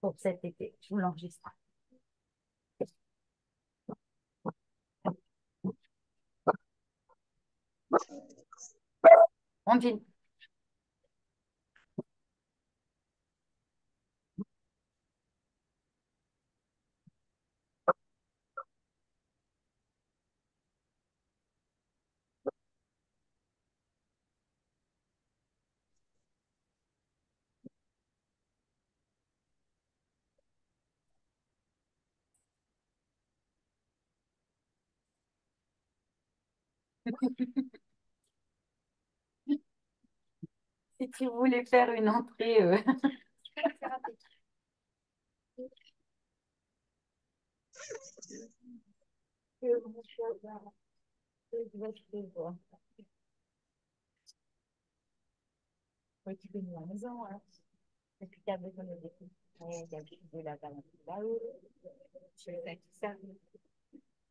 pour cet été. Je vous l'enregistre. On dit. Si tu voulais faire une entrée, ouais, tu connais la maison, hein. Et puis, tu as besoin de découvrir. Ouais, il y a de la balance là-haut. Je fais tout ça.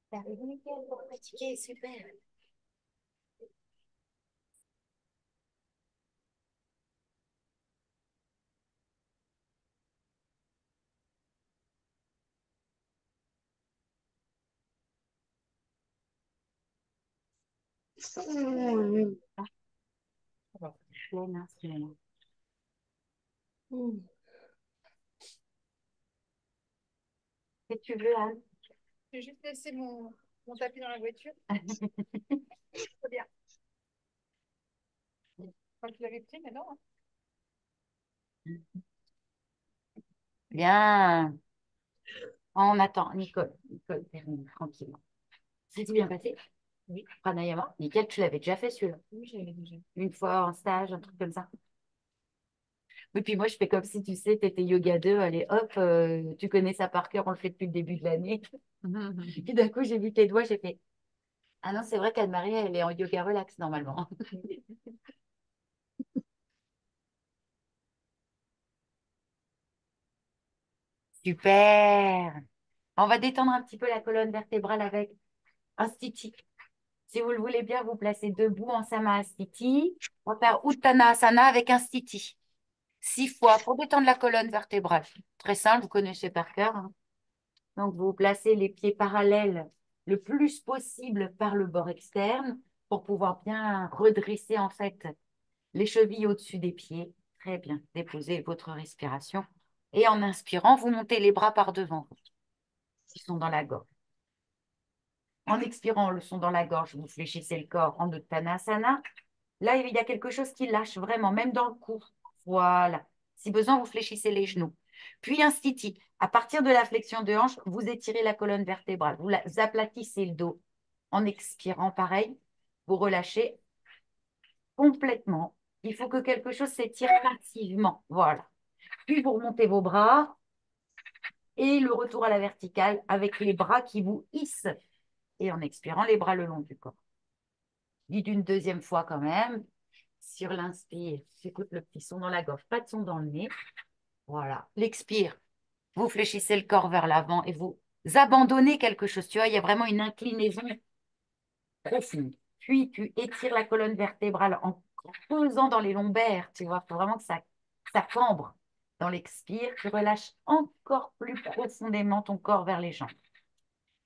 Ça arrive nickel pour pratiquer, super. Ah, bon, flemme, hein, flemme. Et tu veux, Anne? J'ai juste laissé mon tapis dans la voiture. Très bien. Je crois que tu l'avais pris, mais non, hein. Bien. On attend. Nicole. Nicole termine tranquillement. C'est bien passé? Oui. Pranayama? Nickel, tu l'avais déjà fait celui-là. Oui, j'avais déjà. Une fois en stage, un truc comme ça. Oui, puis moi, je fais comme si tu sais, tu étais yoga 2, allez, hop, tu connais ça par cœur, on le fait depuis le début de l'année. Puis d'un coup, j'ai vu tes doigts, j'ai fait, ah non, c'est vrai qu'Anne-Marie, elle est en yoga relax normalement. Super. On va détendre un petit peu la colonne vertébrale avec un stitchy. Si vous le voulez bien, vous placez debout en Samasthiti. On va faire Uttanasana avec un stitchy. 6 fois pour détendre la colonne vertébrale. Très simple, vous connaissez par cœur, hein. Donc, vous placez les pieds parallèles le plus possible par le bord externe pour pouvoir bien redresser en fait les chevilles au-dessus des pieds. Très bien. Déposez votre respiration. Et en inspirant, vous montez les bras par devant, qui sont dans la gorge. En expirant, le son dans la gorge, vous fléchissez le corps en Uttanasana. Là, il y a quelque chose qui lâche vraiment, même dans le cou. Voilà. Si besoin, vous fléchissez les genoux. Puis un stiti. À partir de la flexion de hanche, vous étirez la colonne vertébrale. Vous aplatissez le dos. En expirant, pareil, vous relâchez complètement. Il faut que quelque chose s'étire passivement. Voilà. Puis vous remontez vos bras et le retour à la verticale avec les bras qui vous hissent. Et en expirant, les bras le long du corps. Dites une deuxième fois quand même. Sur l'inspire, j'écoute le petit son dans la gorge, pas de son dans le nez. Voilà. L'expire, vous fléchissez le corps vers l'avant et vous abandonnez quelque chose. Tu vois, il y a vraiment une inclinaison profonde. Puis tu étires la colonne vertébrale en pesant dans les lombaires. Tu vois, il faut vraiment que ça cambre. Dans l'expire, tu relâches encore plus profondément ton corps vers les jambes.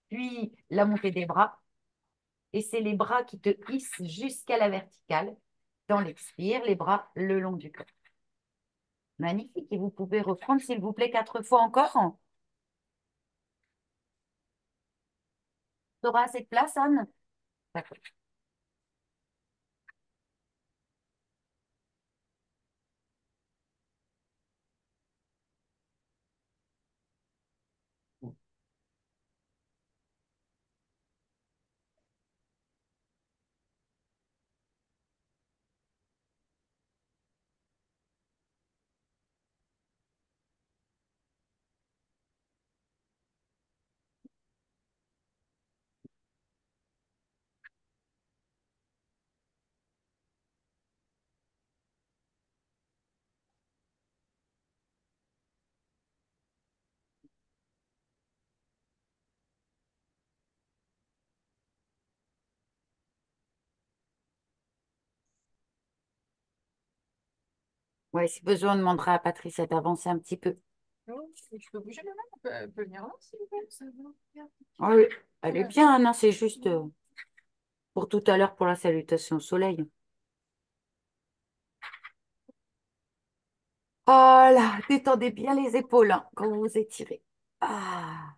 Puis la montée des bras. Et c'est les bras qui te hissent jusqu'à la verticale. Dans l'expire, les bras le long du corps. Magnifique. Et vous pouvez reprendre, s'il vous plaît, 4 fois encore. Tu auras assez de place, Anne? D'accord. Ouais, si besoin, on demandera à Patricia d'avancer un petit peu. Oh, je peux bouger ma main, elle peut venir là, s'il vous plaît, ça va. Bien. Ah oui, elle est Ouais. bien, non, c'est juste pour tout à l'heure pour la salutation au soleil. Voilà, détendez bien les épaules hein, quand vous vous étirez. Ah,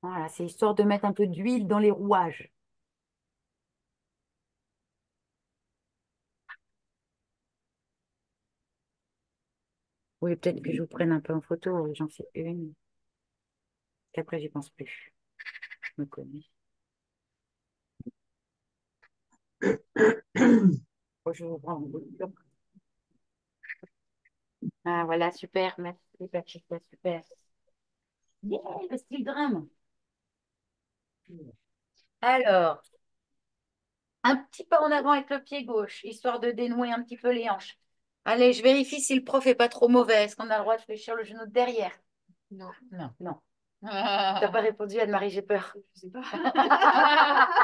voilà, c'est histoire de mettre un peu d'huile dans les rouages. Oui, peut-être que je vous prenne un peu en photo, j'en fais une, qu'après j'y pense plus. Je me connais. Oh, je vous prends en photo. Ah, voilà, super, merci, Patricia, super. Yeah, le style drum. Alors, un petit pas en avant avec le pied gauche, histoire de dénouer un petit peu les hanches. Allez, je vérifie si le prof est pas trop mauvais. Est-ce qu'on a le droit de fléchir le genou de derrière? Non. Non, non. T'as pas répondu, Anne-Marie, j'ai peur. Je sais pas.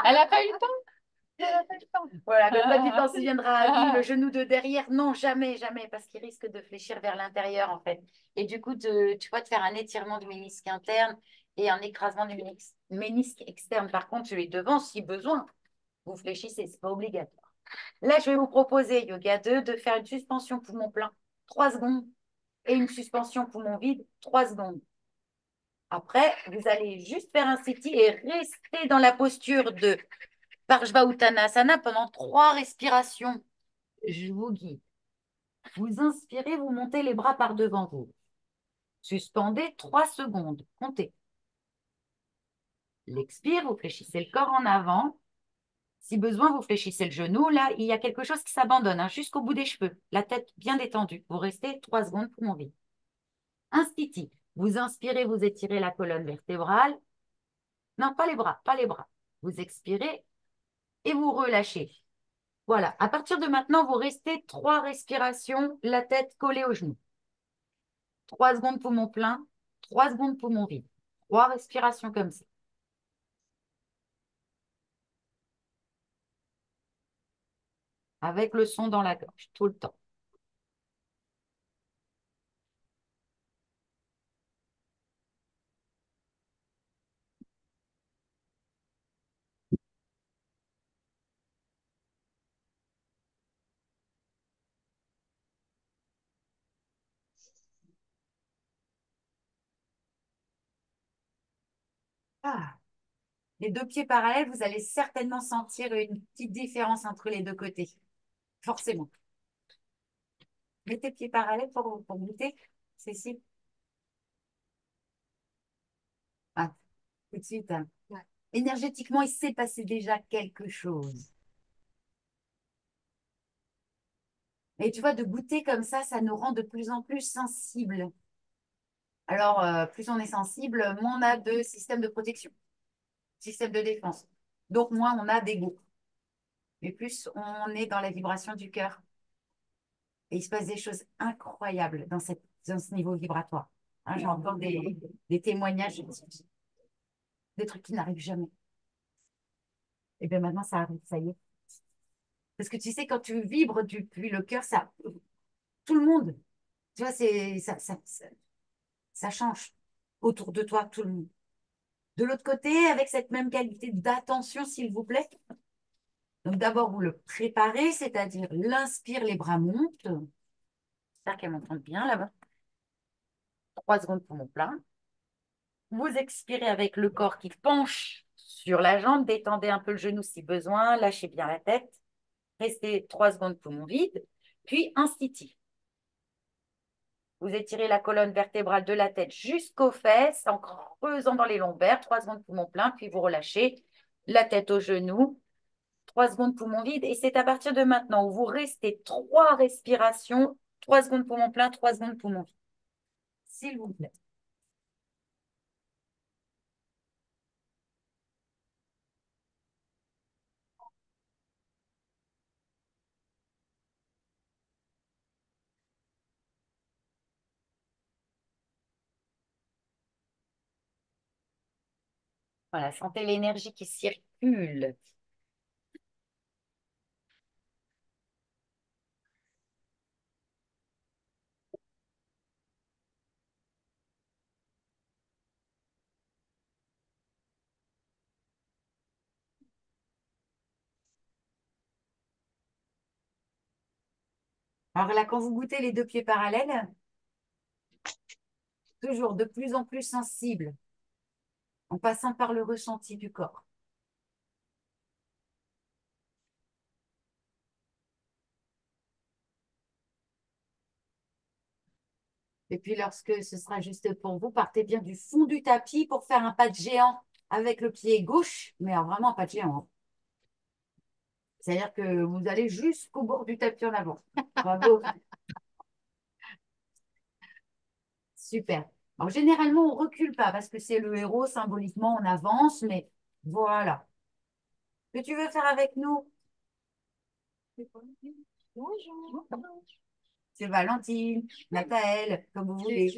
Elle a pas eu le temps. Elle a pas eu le temps. Voilà, comme ça, tu t'en souviendras à vie. Le genou de derrière, non, jamais, jamais, parce qu'il risque de fléchir vers l'intérieur, en fait. Et du coup, tu vas te faire un étirement du ménisque interne et un écrasement du ménisque externe. Par contre, celui devant, si besoin, vous fléchissez, c'est pas obligatoire. Là, je vais vous proposer, Yoga 2, de faire une suspension poumon plein, 3 secondes, et une suspension poumon vide, 3 secondes. Après, vous allez juste faire un siti et rester dans la posture de Parshvauttanasana pendant 3 respirations. Je vous guide. Vous inspirez, vous montez les bras par devant vous. Suspendez 3 secondes. Comptez. L'expire, vous fléchissez le corps en avant. Si besoin, vous fléchissez le genou. Là, il y a quelque chose qui s'abandonne hein, jusqu'au bout des cheveux. La tête bien détendue. Vous restez 3 secondes pour mon vide. Institi. Vous inspirez, vous étirez la colonne vertébrale. Non, pas les bras, pas les bras. Vous expirez et vous relâchez. Voilà. À partir de maintenant, vous restez 3 respirations, la tête collée au genou. 3 secondes poumon plein, 3 secondes poumon vide. 3 respirations comme ça. Avec le son dans la gorge, tout le temps. Ah. Les 2 pieds parallèles, vous allez certainement sentir une petite différence entre les 2 côtés. Forcément. Mettez pieds parallèles pour goûter, Cécile. Ah, tout de suite. Hein. Ouais. Énergétiquement, il s'est passé déjà quelque chose. Et tu vois, de goûter comme ça nous rend de plus en plus sensibles. Alors, plus on est sensible, moins on a de système de protection, système de défense. Donc, moins on a d'ego. Et plus on est dans la vibration du cœur. Et il se passe des choses incroyables dans ce niveau vibratoire. Hein, j'entends des témoignages, des trucs qui n'arrivent jamais. Et bien maintenant, ça arrive, ça y est. Parce que tu sais, quand tu vibres depuis le cœur, ça, tout le monde, tu vois, ça change autour de toi, tout le monde. De l'autre côté, avec cette même qualité d'attention, s'il vous plaît. Donc d'abord, vous le préparez, c'est-à-dire l'inspire, les bras montent. J'espère qu'elle m'entend bien là-bas. 3 secondes pour mon plein. Vous expirez avec le corps qui penche sur la jambe. Détendez un peu le genou si besoin. Lâchez bien la tête. Restez 3 secondes poumon vide. Puis instinctif. Vous étirez la colonne vertébrale de la tête jusqu'aux fesses en creusant dans les lombaires. 3 secondes poumon plein. Puis vous relâchez la tête au genou. 3 secondes poumon vide. Et c'est à partir de maintenant où vous restez 3 respirations. 3 secondes poumon plein, 3 secondes poumon vide. S'il vous plaît. Voilà, sentez l'énergie qui circule. Alors là, quand vous goûtez les deux pieds parallèles, toujours de plus en plus sensible, en passant par le ressenti du corps. Et puis, lorsque ce sera juste pour vous, partez bien du fond du tapis pour faire un pas de géant avec le pied gauche, mais alors vraiment un pas de géant, hein. C'est-à-dire que vous allez jusqu'au bord du tapis en avant. Bravo. Super. Alors, généralement, on ne recule pas parce que c'est le héros, symboliquement, on avance, mais voilà. Que tu veux faire avec nous? Bonjour. C'est Valentine, Nathalie, comme vous voulez.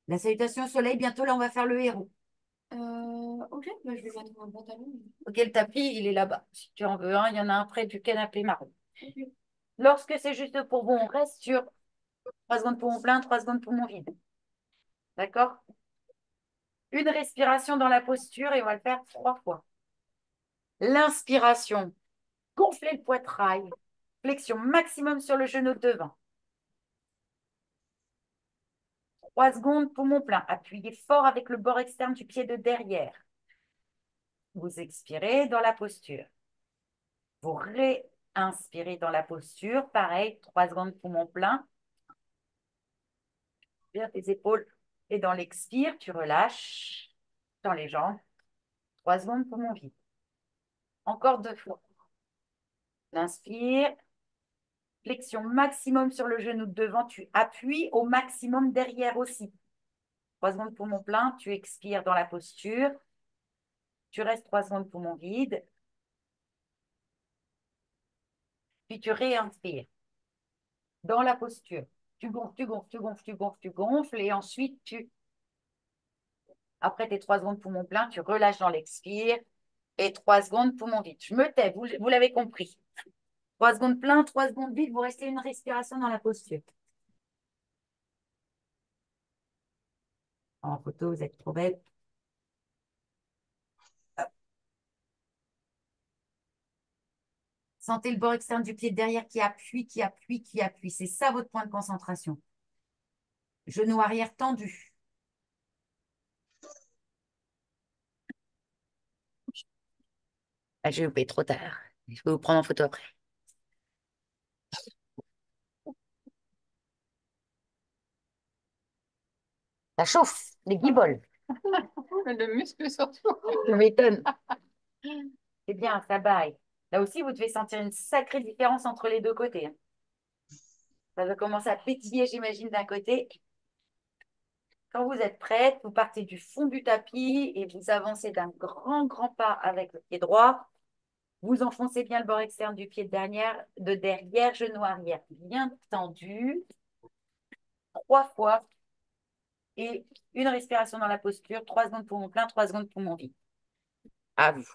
La salutation au soleil, bientôt là, on va faire le héros. Ok, bah, je vais mettre un pantalon. Ok, le tapis, il est là-bas. Si tu en veux un, il y en a un près du canapé marron. Ok. Lorsque c'est juste pour vous, on reste sur 3 secondes pour mon plein, 3 secondes pour mon vide. D'accord? Une respiration dans la posture et on va le faire 3 fois. L'inspiration, gonflez le poitrail. Flexion maximum sur le genou de devant. 3 secondes pour mon plein. Appuyez fort avec le bord externe du pied de derrière. Vous expirez dans la posture. Vous réinspirez dans la posture. Pareil, 3 secondes pour mon plein. Bien tes épaules. Et dans l'expire, tu relâches dans les jambes. 3 secondes pour mon vide. Encore 2 fois. L'inspire. Flexion maximum sur le genou de devant. Tu appuies au maximum derrière aussi. 3 secondes pour mon plein. Tu expires dans la posture. Tu restes 3 secondes pour mon vide. Puis tu réinspires dans la posture. Tu gonfles, tu gonfles, tu gonfles, tu gonfles, tu gonfles. Et ensuite, après tes 3 secondes pour mon plein, tu relâches dans l'expire. Et 3 secondes pour mon vide. Je me tais, vous l'avez compris. 3 secondes plein, 3 secondes vide. Vous restez une respiration dans la posture. En photo, vous êtes trop belle. Sentez le bord externe du pied de derrière qui appuie, qui appuie, qui appuie. C'est ça votre point de concentration. Genou arrière tendu. Ah, je vais vous payer trop tard. Je vais vous prendre en photo après. Ça chauffe, les guibolles. Le muscle surtout. Je m'étonne. C'est bien, ça baille. Là aussi, vous devez sentir une sacrée différence entre les deux côtés, hein. Ça va commencer à pétiller, j'imagine, d'un côté. Quand vous êtes prête, vous partez du fond du tapis et vous avancez d'un grand, grand pas avec le pied droit. Vous enfoncez bien le bord externe du pied de derrière, genou arrière bien tendu. 3 fois. Et une respiration dans la posture. 3 secondes pour mon plein, 3 secondes pour mon vide. À vous.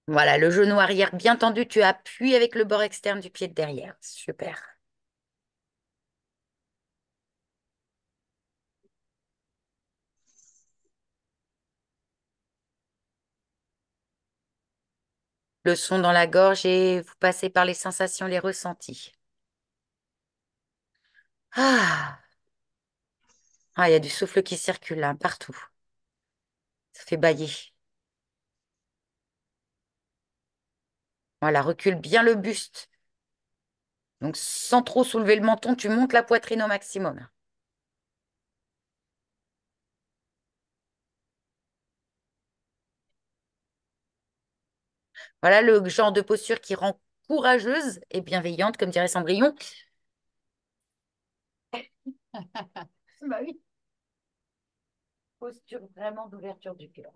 Voilà, le genou arrière bien tendu. Tu appuies avec le bord externe du pied de derrière. Super. Le son dans la gorge et vous passez par les sensations, les ressentis. Ah, ah, il y a du souffle qui circule là, partout. Ça fait bailler. Voilà, recule bien le buste. Donc, sans trop soulever le menton, tu montes la poitrine au maximum. Voilà le genre de posture qui rend courageuse et bienveillante, comme dirait Cendrillon. Bah oui. Posture vraiment d'ouverture du cœur.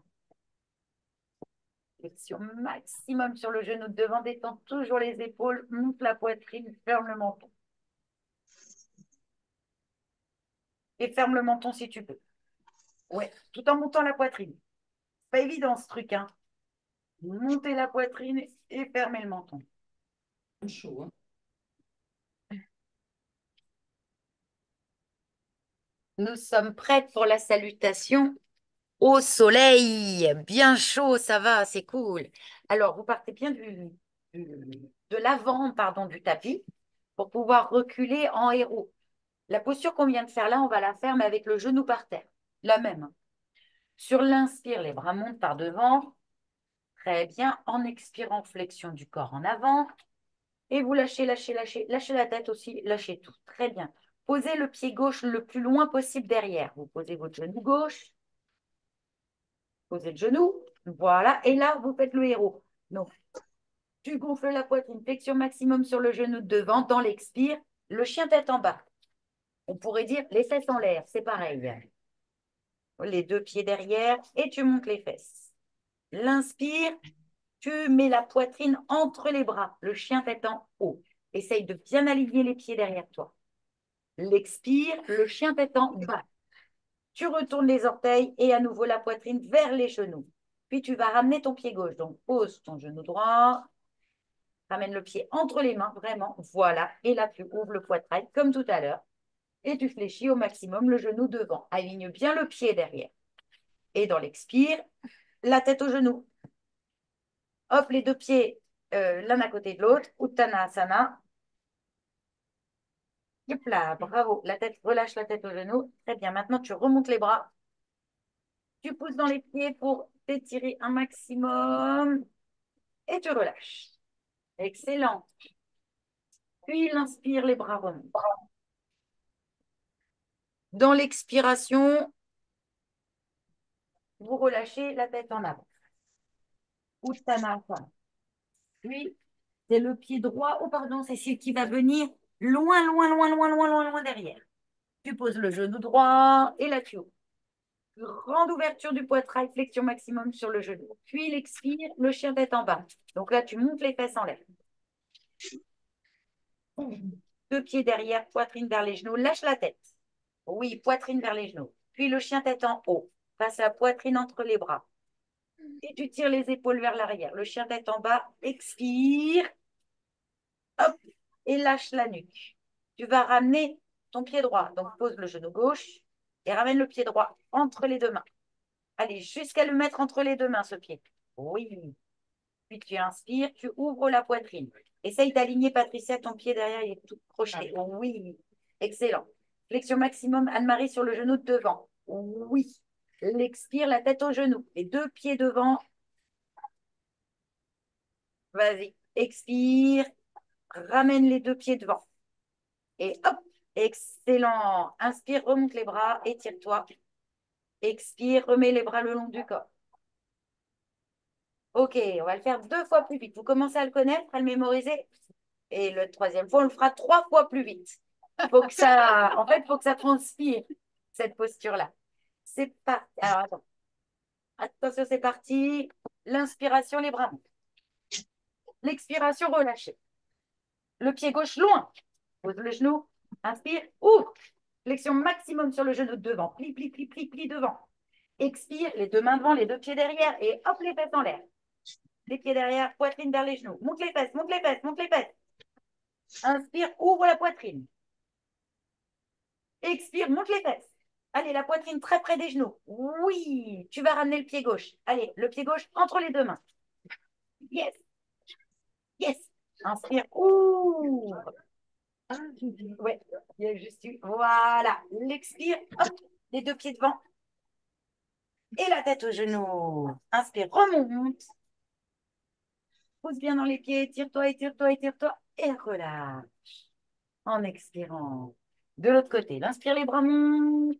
Flexion maximum sur le genou de devant, détends toujours les épaules, monte la poitrine, ferme le menton. Et ferme le menton si tu peux. Ouais, tout en montant la poitrine. Pas évident ce truc, hein. Montez la poitrine et fermez le menton. Chaud, hein. Nous sommes prêtes pour la salutation au soleil. Bien chaud, ça va, c'est cool. Alors, vous partez bien du de l'avant, pardon, du tapis pour pouvoir reculer en héros. La posture qu'on vient de faire là, on va la faire, mais avec le genou par terre. La même. Sur l'inspire, les bras montent par devant. Très bien. En expirant, flexion du corps en avant. Et vous lâchez, lâchez, lâchez. Lâchez la tête aussi, lâchez tout. Très bien. Posez le pied gauche le plus loin possible derrière. Vous posez votre genou gauche. Posez le genou. Voilà. Et là, vous faites le héros. Donc, tu gonfles la poitrine, flexion maximum sur le genou de devant. Dans l'expire, le chien tête en bas. On pourrait dire les fesses en l'air. C'est pareil. Les deux pieds derrière et tu montes les fesses. L'inspire, tu mets la poitrine entre les bras, le chien tête en haut. Essaye de bien aligner les pieds derrière toi. L'expire, le chien tête en bas. Tu retournes les orteils et à nouveau la poitrine vers les genoux. Puis tu vas ramener ton pied gauche. Donc pose ton genou droit, ramène le pied entre les mains, vraiment, voilà. Et là, tu ouvres le poitrail comme tout à l'heure. Et tu fléchis au maximum le genou devant. Aligne bien le pied derrière. Et dans l'expire, la tête au genou. Hop, les deux pieds l'un à côté de l'autre. Uttanasana. Hop là, bravo. La tête, relâche la tête au genou. Très bien. Maintenant, tu remontes les bras. Tu pousses dans les pieds pour t'étirer un maximum. Et tu relâches. Excellent. Puis l'inspire, les bras remontent. Dans l'expiration, vous relâchez la tête en avant. Uttanasana. Puis, c'est le pied droit. Oh, pardon, c'est celui qui va venir loin, loin, loin, loin, loin, loin, loin derrière. Tu poses le genou droit et là, tu ouvres. Grande ouverture du poitrail, flexion maximum sur le genou. Puis l'expire, le chien tête en bas. Donc là, tu montes les fesses en l'air. Deux pieds derrière, poitrine vers les genoux. Lâche la tête. Oui, poitrine vers les genoux. Puis le chien tête en haut. Passe la poitrine entre les bras. Et tu tires les épaules vers l'arrière. Le chien tête en bas. Expire. Hop. Et lâche la nuque. Tu vas ramener ton pied droit. Donc pose le genou gauche et ramène le pied droit entre les deux mains. Allez, jusqu'à le mettre entre les deux mains, ce pied. Oui. Puis tu inspires, tu ouvres la poitrine. Essaye d'aligner, Patricia, ton pied derrière, il est tout crocheté. Oui. Excellent. Flexion maximum, Anne-Marie sur le genou de devant. Oui. L'expire, la tête au genou. Les deux pieds devant. Vas-y. Expire. Ramène les deux pieds devant. Et hop. Excellent. Inspire, remonte les bras, étire-toi. Expire, remets les bras le long du corps. Ok, on va le faire 2 fois plus vite. Vous commencez à le connaître, à le mémoriser. Et le troisième fois, on le fera 3 fois plus vite. Faut que ça, en fait, il faut que ça transpire, cette posture-là. C'est parti. Alors, attends. Attention, c'est parti. L'inspiration, les bras montent. L'expiration, relâchez. Le pied gauche loin. Pose le genou. Inspire. Ouvre. Flexion maximum sur le genou de devant. Plie, plie, plie, plie, plie devant. Expire. Les deux mains devant, les deux pieds derrière. Et hop, les fesses en l'air. Les pieds derrière, poitrine vers les genoux. Monte les fesses, monte les fesses, monte les fesses. Inspire, ouvre la poitrine. Expire, monte les fesses. Allez, la poitrine très près des genoux. Oui, tu vas ramener le pied gauche. Allez, le pied gauche entre les deux mains. Yes, yes. Inspire, ouvre. Ouais, il y a juste eu. Voilà, l'expire, hop, les deux pieds devant. Et la tête au genou. Inspire, remonte. Pousse bien dans les pieds, étire-toi, étire-toi, étire-toi. Et relâche. En expirant. De l'autre côté, l'inspire, les bras montent.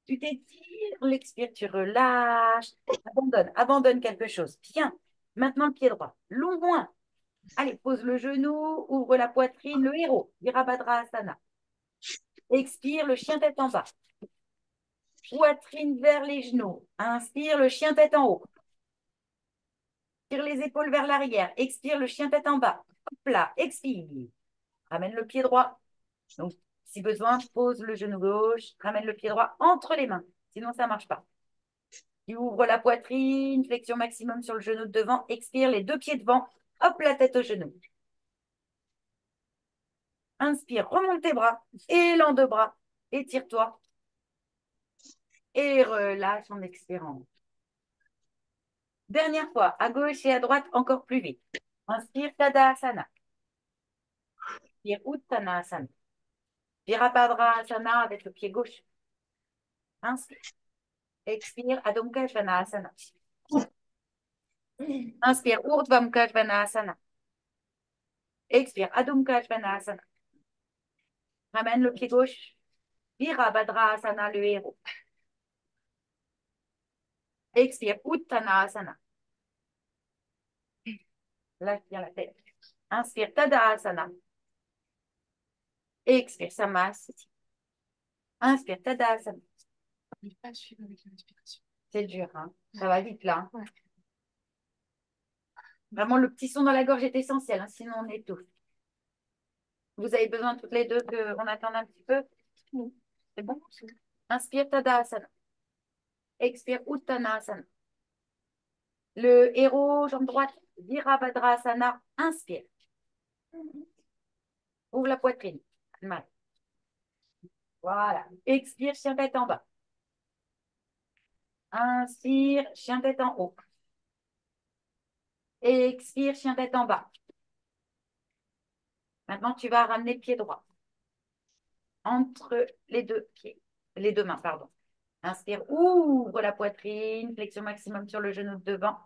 Tu t'étires, l'expire, tu relâches. Abandonne, abandonne quelque chose. Bien. Maintenant, le pied droit. Loin. Allez, pose le genou, ouvre la poitrine, le héros. Virabhadrasana. Expire, le chien tête en bas. Poitrine vers les genoux. Inspire, le chien tête en haut. Tire les épaules vers l'arrière. Expire, le chien tête en bas. Hop là, expire. Ramène le pied droit. Donc, si besoin, pose le genou gauche. Ramène le pied droit entre les mains. Sinon, ça ne marche pas. Tu ouvres la poitrine, flexion maximum sur le genou de devant. Expire, les deux pieds devant. Hop, la tête au genou. Inspire, remonte tes bras. Élan de bras. Étire-toi. Et relâche en expirant. Dernière fois, à gauche et à droite, encore plus vite. Inspire, Tadasana. Expire Uttanasana. Virabhadrasana avec le pied gauche. Inspire. Expire Adho Mukha Svanasana. Inspire Urdhva Mukha Svanasana. Expire Adho Mukha Svanasana. Ramène le pied gauche. Virabhadrasana, le héros. Expire Uttanasana. Lâche bien la tête. Inspire Tadasana. Expire Samasthiti. Inspire Tadasana. Je ne pas suivre avec la respiration. C'est dur, hein? Ça va vite là, hein. Ouais. Vraiment, le petit son dans la gorge est essentiel, hein, sinon on étouffe. Vous avez besoin toutes les deux qu'on attende un petit peu? Oui. C'est bon? Inspire Tadasana. Expire Uttanasana. Le héros, jambe droite, Virabhadrasana. Inspire. Ouvre la poitrine. Mal. Voilà. Expire, chien tête en bas. Inspire, chien tête en haut. Expire, chien tête en bas. Maintenant, tu vas ramener le pied droit entre les deux pieds, les deux mains, pardon. Inspire, ouvre la poitrine, flexion maximum sur le genou de devant.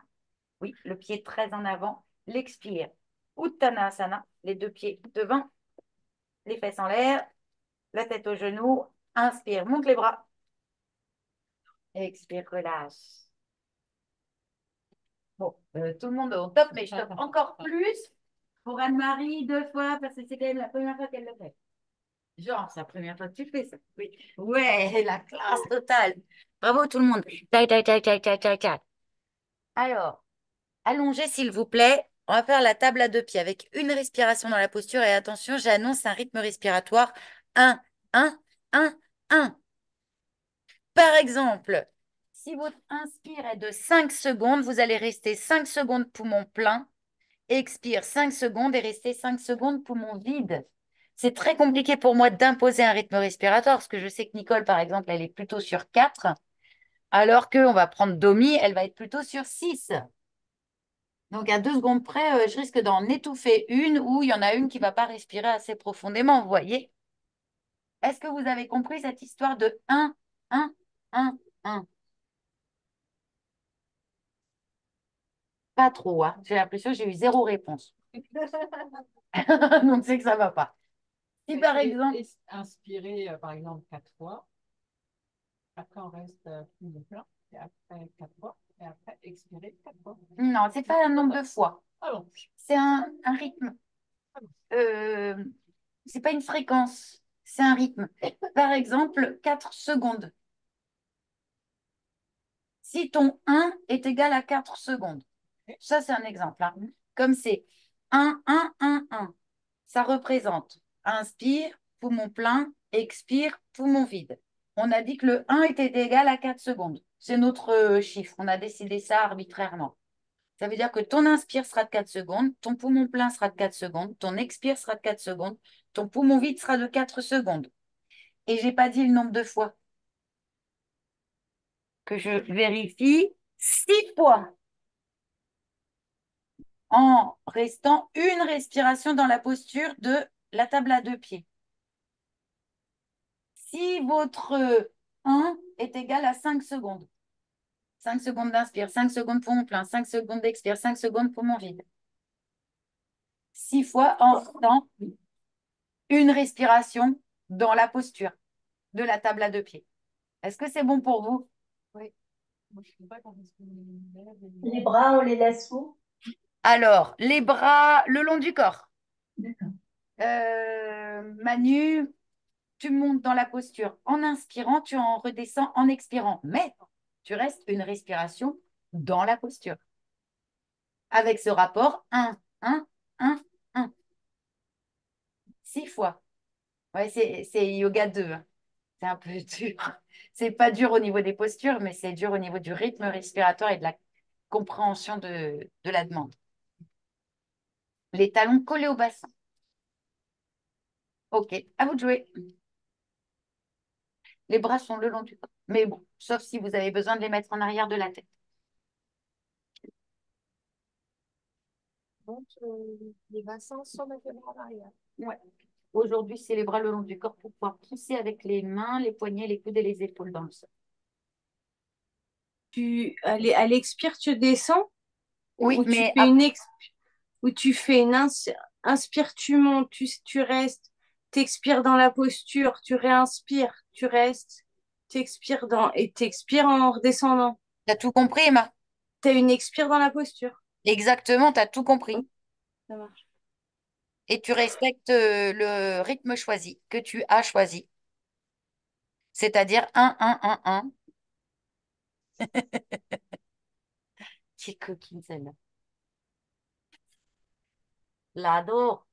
Oui, le pied très en avant. L'expire. Uttanasana, les deux pieds devant, les fesses en l'air, la tête au genou. Inspire, monte les bras. Expire, relâche. Bon, tout le monde au top, mais je top encore plus pour Anne-Marie 2 fois parce que c'est quand même la première fois qu'elle le fait. Genre, c'est la première fois que tu fais ça. Oui. Ouais, la classe totale. Bravo tout le monde. Tac, tac, tac, tac, tac, tac, tac. Alors, allongez s'il vous plaît. On va faire la table à 2 pieds avec une respiration dans la posture. Et attention, j'annonce un rythme respiratoire. 1, 1, 1, 1. Par exemple, si votre inspire est de 5 secondes, vous allez rester 5 secondes poumon plein. Expire 5 secondes et rester 5 secondes poumon vide. C'est très compliqué pour moi d'imposer un rythme respiratoire parce que je sais que Nicole, par exemple, elle est plutôt sur 4, alors qu'on va prendre Domi, elle va être plutôt sur 6. Donc, à 2 secondes près, je risque d'en étouffer une ou il y en a une qui ne va pas respirer assez profondément, vous voyez? Est-ce que vous avez compris cette histoire de 1, 1, 1, 1? Pas trop, hein. J'ai l'impression que j'ai eu 0 réponse. Donc, c'est que ça ne va pas. Si par exemple... Inspirer, par exemple, 4 fois. Après, on reste plus plein. Et après, 4 fois. Et après, expirer 4 fois. Non, c'est pas un nombre de fois. Ah bon. C'est un rythme. C'est pas une fréquence, c'est un rythme. Par exemple, 4 secondes. Si ton 1 est égal à 4 secondes, ça c'est un exemple, hein. Comme c'est 1, 1, 1, 1, ça représente inspire, poumon plein, expire, poumon vide. On a dit que le 1 était égal à 4 secondes. C'est notre chiffre. On a décidé ça arbitrairement. Ça veut dire que ton inspire sera de 4 secondes, ton poumon plein sera de 4 secondes, ton expire sera de 4 secondes, ton poumon vide sera de 4 secondes. Et je n'ai pas dit le nombre de fois que je vérifie 6 fois en restant une respiration dans la posture de la table à 2 pieds. Si votre 1 est égal à 5 secondes, 5 secondes d'inspire, 5 secondes poumon plein, 5 secondes d'expire, 5 secondes poumon vide. 6 fois en restant une respiration dans la posture de la table à 2 pieds. Est-ce que c'est bon pour vous? Oui. Moi, je ne sais pas quand est-ce qu'on lève Les bras, on les laisse où? Alors, les bras le long du corps. D'accord. Manu, tu montes dans la posture en inspirant, tu en redescends en expirant. Mais tu restes une respiration dans la posture. Avec ce rapport 1, 1, 1, 1. 6 fois. Ouais, c'est yoga 2, hein. C'est un peu dur. C'est pas dur au niveau des postures, mais c'est dur au niveau du rythme respiratoire et de la compréhension de la demande. Les talons collés au bassin. Ok, à vous de jouer. Les bras sont le long du corps. Mais bon, sauf si vous avez besoin de les mettre en arrière de la tête. contre, les bassins sans mettre les bras en arrière. Ouais. Aujourd'hui, c'est les bras le long du corps pour pouvoir pousser avec les mains, les poignets, les coudes et les épaules dans le sol. À l'expire, tu descends Oui, ou tu mais fais ou tu fais inspire, tu montes, tu restes, t'expires dans la posture, tu réinspires, tu restes, et t'expires en redescendant. tu as tout compris, Emma. T'as une expire dans la posture. Exactement, tu as tout compris. Ça marche. Et tu respectes le rythme choisi, que tu as choisi. C'est-à-dire 1, 1, 1, 1. Qui coquine celle-là. L'adore.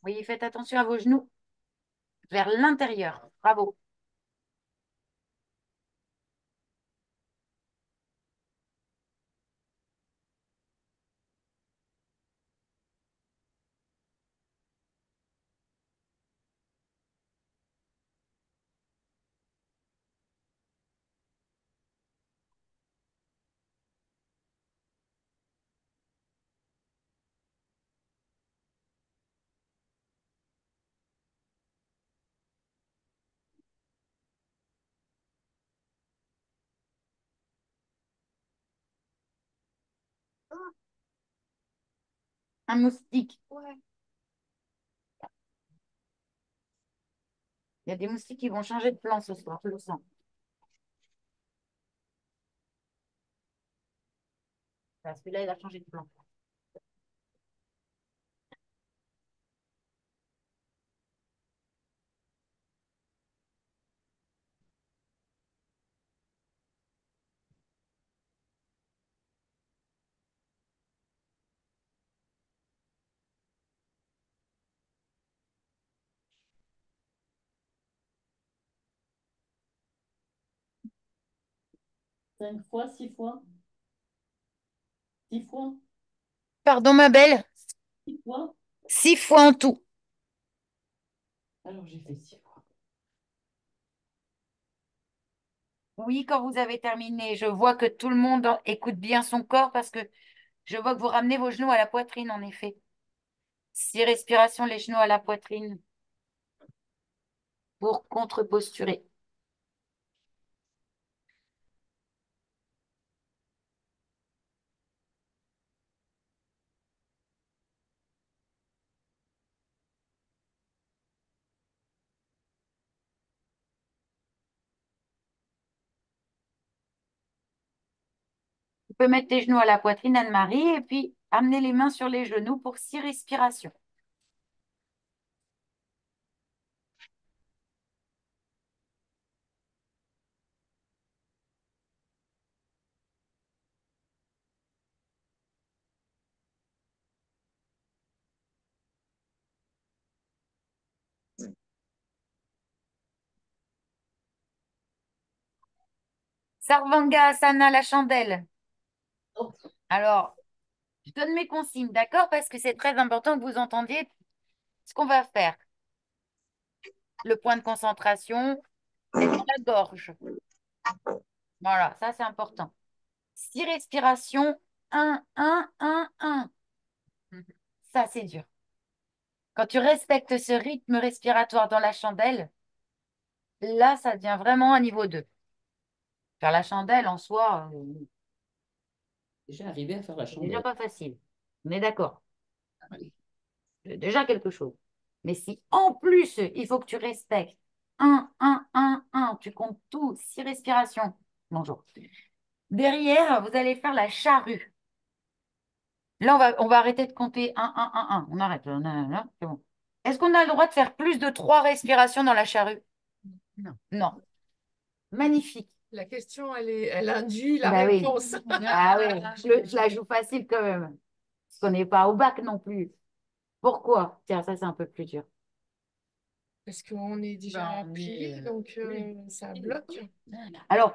Oui, faites attention à vos genoux vers l'intérieur. Bravo. Un moustique. Ouais. Il y a des moustiques qui vont changer de plan ce soir, je le sens. Là, celui-là, il a changé de plan. Cinq fois, 6 fois, 6 fois, Pardon, ma belle. 6 fois. 6 fois en tout. Alors j'ai fait 6 fois. Oui, quand vous avez terminé, je vois que tout le monde écoute bien son corps parce que je vois que vous ramenez vos genoux à la poitrine, en effet. 6 respirations, les genoux à la poitrine pour contre-posturer. Tu peux mettre tes genoux à la poitrine, Anne-Marie, et puis amener les mains sur les genoux pour 6 respirations. Sarvangasana, la chandelle. Oh, Alors, je donne mes consignes, d'accord? Parce que c'est très important que vous entendiez ce qu'on va faire. Le point de concentration est dans la gorge. Voilà, ça c'est important. 6 respirations, 1, 1, 1, 1. Ça, c'est dur. Quand tu respectes ce rythme respiratoire dans la chandelle, là, ça devient vraiment un niveau 2. Faire la chandelle en soi, déjà arrivé à faire la c'est déjà chandelle. pas facile. On est d'accord. Oui. C'est déjà quelque chose. Mais si en plus, il faut que tu respectes 1, 1, 1, 1, tu comptes tout, 6 respirations. Bonjour. Derrière, vous allez faire la charrue. Là, on va arrêter de compter 1, 1, 1, 1. On arrête. Là, c'est bon. Est-ce qu'on a le droit de faire plus de 3 respirations dans la charrue? Non. Non. Magnifique. La question, elle induit la Bah oui. réponse. Ah oui, je la joue facile quand même. Parce qu'on n'est pas au bac non plus. Pourquoi? Tiens, ça, c'est un peu plus dur. Parce qu'on est déjà Ben, rempli, donc oui. ça bloque. Alors,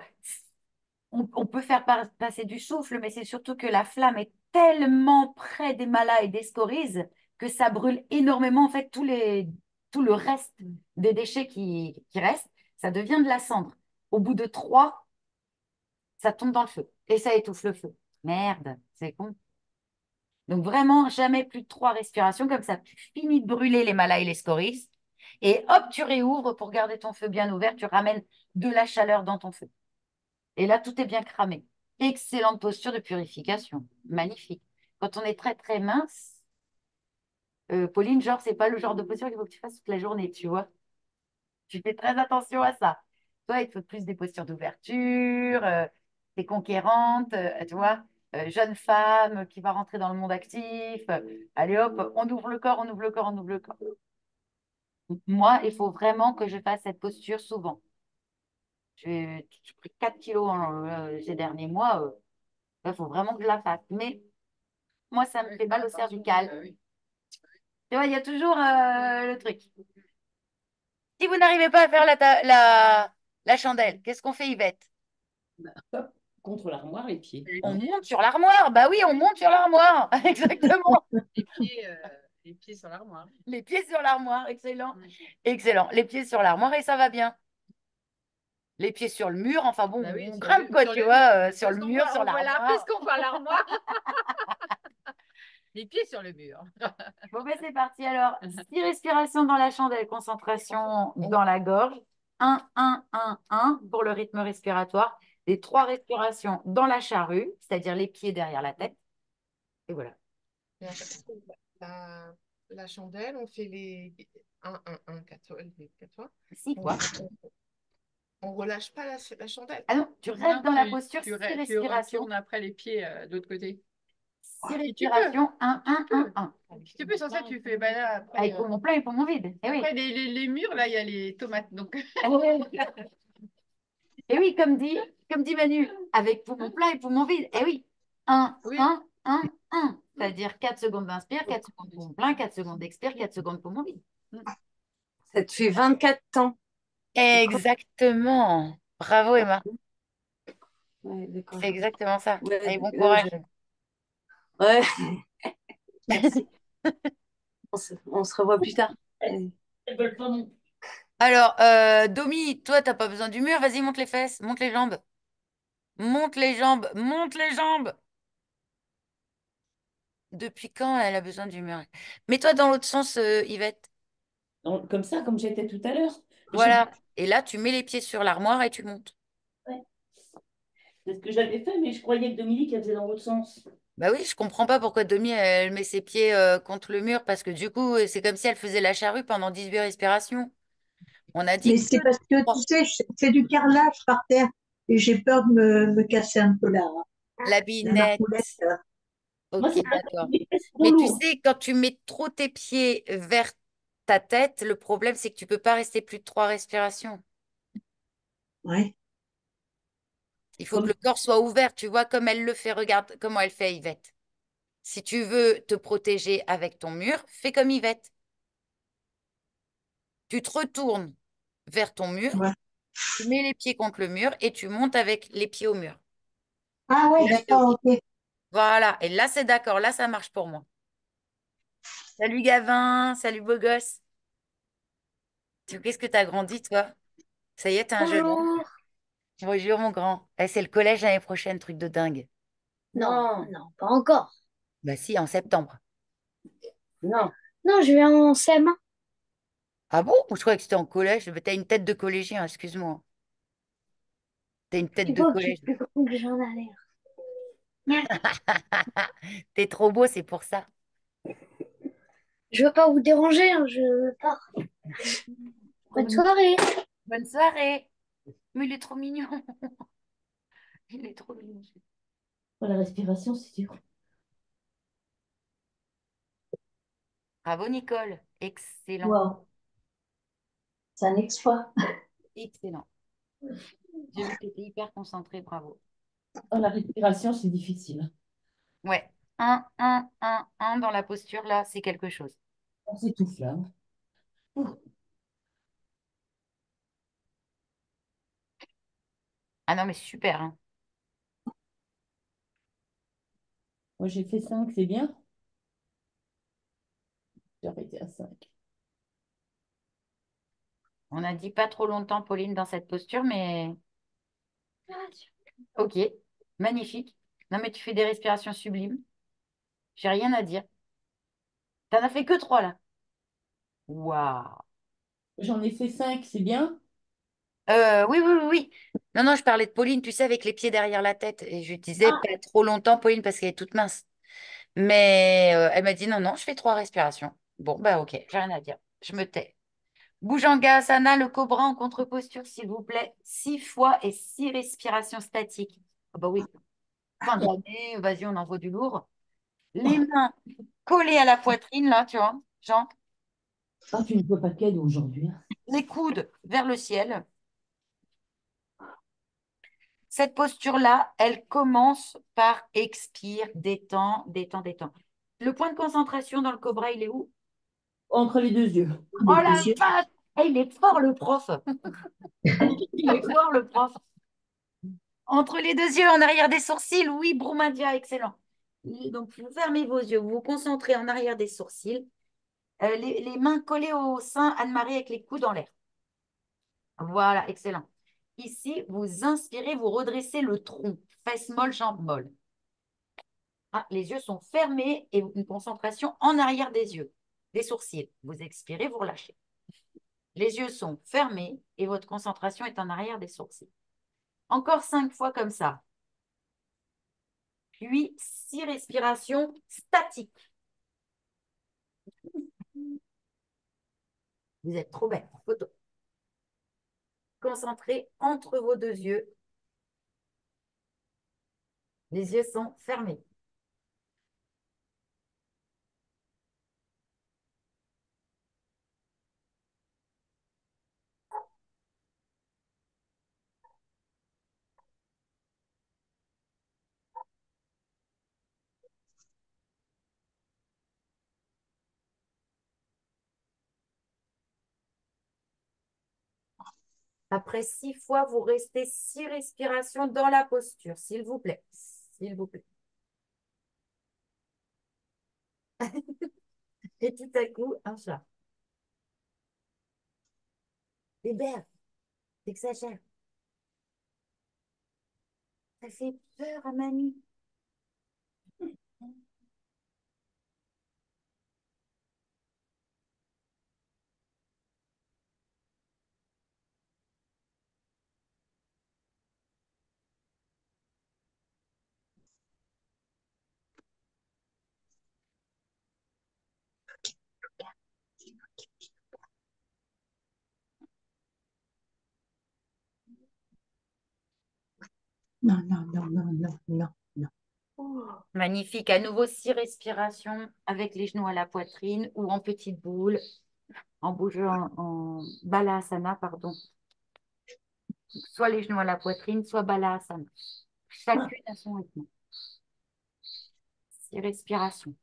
on peut faire passer du souffle, mais c'est surtout que la flamme est tellement près des malas et des scories que ça brûle énormément, en fait, tout le reste des déchets qui restent. Ça devient de la cendre. Au bout de 3, ça tombe dans le feu et ça étouffe le feu. Merde, c'est con. Donc vraiment, jamais plus de 3 respirations, comme ça, tu finis de brûler les malas et les scories. Et hop, tu réouvres pour garder ton feu bien ouvert, tu ramènes de la chaleur dans ton feu. Et là, tout est bien cramé. Excellente posture de purification. Magnifique. Quand on est très très mince, Pauline, genre, c'est pas le genre de posture qu'il faut que tu fasses toute la journée, tu vois. Tu fais très attention à ça. Toi, il te faut plus des postures d'ouverture, t'es conquérante, tu vois, jeune femme qui va rentrer dans le monde actif. Allez hop, on ouvre le corps, on ouvre le corps, on ouvre le corps. Moi, il faut vraiment que je fasse cette posture souvent. J'ai pris 4 kilos ces derniers mois. Il faut vraiment que je la fasse. Mais moi, ça me fait mal au cervical. Tu vois, il y a toujours le truc. Si vous n'arrivez pas à faire la chandelle, qu'est-ce qu'on fait, Yvette? Hop, contre l'armoire, les pieds. On monte sur l'armoire. Bah oui, on monte sur l'armoire. Exactement. Les pieds sur l'armoire. Les pieds sur l'armoire. Excellent. Excellent. Les pieds sur l'armoire et ça va bien. Les pieds sur le mur. Enfin bon, Bah oui, on sur grimpe le- quoi, sur tu le vois, mur. sur le mur, sur On voit là, l'armoire. puisqu'on voit l'armoire. Les pieds sur le mur. Bon, ben c'est parti. Alors, 6 respirations dans la chandelle, concentration dans la gorge. 1, 1, 1, 1 pour le rythme respiratoire. Et 3 respirations dans la charrue, c'est-à-dire les pieds derrière la tête. Et voilà. La, la- la chandelle, on fait les 1, 1, 1, 4 fois. Les 4 fois. Si, On, quoi. on relâche pas la chandelle. Ah non, tu restes dans la posture, 6 respirations. retournes après les pieds de l'autre côté. Six Si tu peux. respirations, 1, 1, Tu 1, peux. 1. Si tu peux, sans ça, tu fais. Bah là, après, Avec poumon plein et poumon vide. Eh oui. après les murs, là, il y a les tomates. Donc, Et oui, comme dit Manu, avec poumon plein et poumon vide. Eh oui. 1, oui. 1, 1, 1. C'est-à-dire 4 secondes d'inspire, 4 secondes poumon plein, 4 secondes d'expire, 4 secondes poumon vide. Ça te fait 24 temps. Exactement. Bravo, Emma. Ouais, d'accord. C'est exactement ça. Ouais, Allez, bon courage. ouais, merci. On se revoit plus tard. Allez. Elles veulent pas monter. Alors, Domi, toi, t'as pas besoin du mur. Vas-y, monte les fesses, monte les jambes. Monte les jambes, monte les jambes. Depuis quand elle a besoin du mur? Mets-toi dans l'autre sens, Yvette. Comme ça, comme j'étais tout à l'heure. Voilà. Et là, tu mets les pieds sur l'armoire et tu montes. Ouais. C'est ce que j'avais fait, mais je croyais que Dominique, elle faisait dans l'autre sens. Bah oui, je comprends pas pourquoi Domi, elle met ses pieds contre le mur, parce que du coup, c'est comme si elle faisait la charrue pendant 18 respirations. On a Mais dit que c'est parce que, tu sais, c'est du carrelage par terre et j'ai peur de me casser un peu la la marmoulette. binette. Moi, Ok, c'est pas d'accord. des fesses trop Mais tu lourd. sais, quand tu mets trop tes pieds vers ta tête, le problème, c'est que tu peux pas rester plus de 3 respirations. Ouais. Il faut que Comme le corps soit ouvert, tu vois, comme elle le fait. Regarde comment elle fait, Yvette. Si tu veux te protéger avec ton mur, fais comme Yvette. Tu te retournes vers ton mur, Ouais. tu mets les pieds contre le mur et tu montes avec les pieds au mur. Ah Et ouais, là, c'est OK. d'accord, ok. Voilà. Et là, c'est d'accord. Là, ça marche pour moi. Salut Gavin, salut beau gosse. Qu'est-ce que t'as grandi, toi? Ça y est, t'es un jeune homme. Bonjour. Bonjour, mon grand. Eh, c'est le collège l'année prochaine, truc de dingue. Non, non, pas encore. Bah si, en septembre. Non. Non, je vais en CM1. Ah bon? Je croyais que c'était en collège. Mais t'as une tête de collégien, excuse-moi. T'as une tête Tu de vois que je suis collège. plus grand que j'en ai l'air. T'es trop beau, c'est pour ça. Je veux pas vous déranger, hein, je pars. Bonne soirée. Bonne soirée. Mais il est trop mignon. Il est trop mignon. Oh, la respiration, c'est dur. Bravo, Nicole. Excellent. Wow, c'est un exploit. Excellent. J'ai vu que t'étais hyper concentrée. Bravo. Oh, la respiration, c'est difficile. Ouais. Un dans la posture, là, c'est quelque chose. On s'étouffe là. Ouh. Ah non, mais super, hein. Moi, j'ai fait 5, c'est bien. J'ai arrêté à 5. On a dit pas trop longtemps, Pauline, dans cette posture, mais Ok, magnifique. Non, mais tu fais des respirations sublimes. J'ai rien à dire. T'en as fait que 3 là. Waouh. J'en ai fait 5, c'est bien. Oui, oui, oui, oui. Non, non, je parlais de Pauline, tu sais, avec les pieds derrière la tête. Et je disais Ah, pas trop longtemps, Pauline, parce qu'elle est toute mince. Mais elle m'a dit non, non, je fais 3 respirations. Bon, bah ok, j'ai rien à dire. Je me tais. Bhujangasana, le cobra en contre-posture, s'il vous plaît. 6 fois et 6 respirations statiques. Ah bah oui, fin d'année, vas-y, on envoie du lourd. Les mains collées à la poitrine, là, tu vois, genre, ah, tu ne peux pas cadeau aujourd'hui, hein. les coudes vers le ciel. Cette posture-là, elle commence par expire, détend, détend, détend. Le point de concentration dans le cobra, il est où? Entre les 2 yeux. Oh Les la deux yeux. vache! Eh, il est fort, le prof! Il est fort, le prof! Entre les 2 yeux, en arrière des sourcils, oui, Broumadia, excellent. Donc, vous fermez vos yeux, vous vous concentrez en arrière des sourcils, les mains collées au sein, Anne-Marie avec les coudes en l'air. Voilà, excellent. Ici, vous inspirez, vous redressez le tronc, fesses molles, jambes molles. Ah, les yeux sont fermés et une concentration en arrière des yeux, des sourcils. Vous expirez, vous relâchez. Les yeux sont fermés et votre concentration est en arrière des sourcils. Encore 5 fois comme ça. Puis 6 respirations statiques. Vous êtes trop belle. Photo. Concentrez entre vos 2 yeux. Les yeux sont fermés. Après 6 fois, vous restez 6 respirations dans la posture, s'il vous plaît. S'il vous plaît. Et tout à coup, un chat. Hébert, t'exagères. Ça fait peur à Manu. Non, non, non, non, non, non, non. Magnifique. À nouveau, 6 respirations avec les genoux à la poitrine ou en petite boule, en bougeant en balasana, pardon. Soit les genoux à la poitrine, soit balasana. Chacune à son rythme. 6 respirations.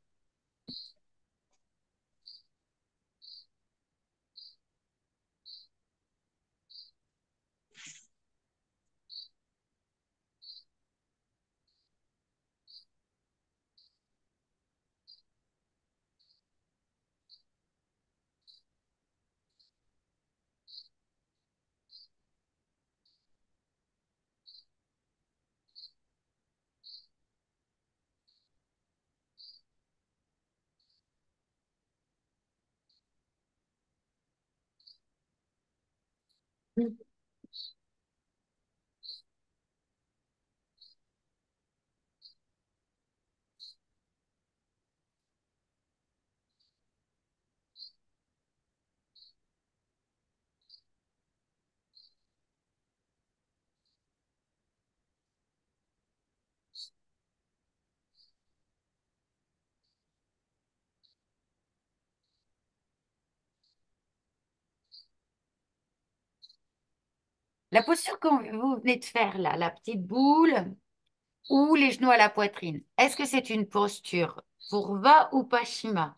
La posture que vous venez de faire là, la petite boule ou les genoux à la poitrine, est-ce que c'est une posture pour va ou Paschima?